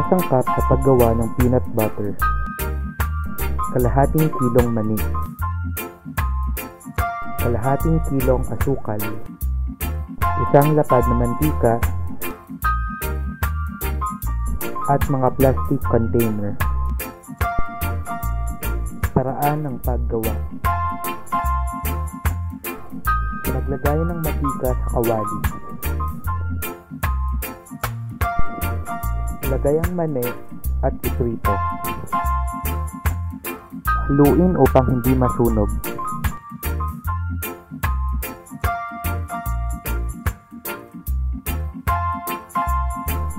sangkap sa paggawa ng peanut butter. Kalahating kilong mani, kalahating kilong asukal, isang lapad na mantika, at mga plastic container. Paraan ng paggawa: maglagay ng mantika sa kawali. Ilagay ang mani at iprito. Haluin upang hindi masunog.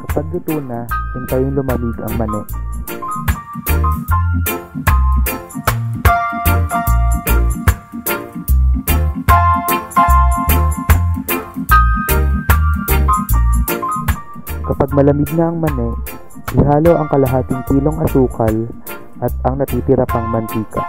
Kapag luto na, hintayin lumamig ang mani. Kapag malamig na ang mani, ihalo ang kalahating kilong asukal at ang natitira pang mantika.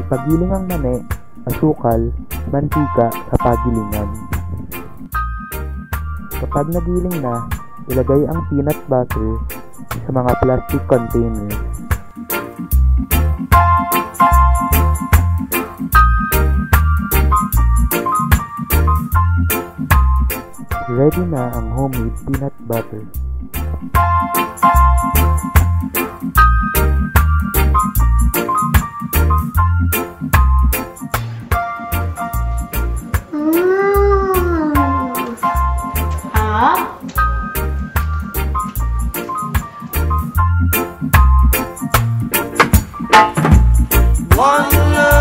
Ipagiling ang mani, asukal, mantika sa pagilingan. Kapag nagiling na, ilagay ang peanut butter sa mga plastic container. Ready na ang homemade peanut butter. One love.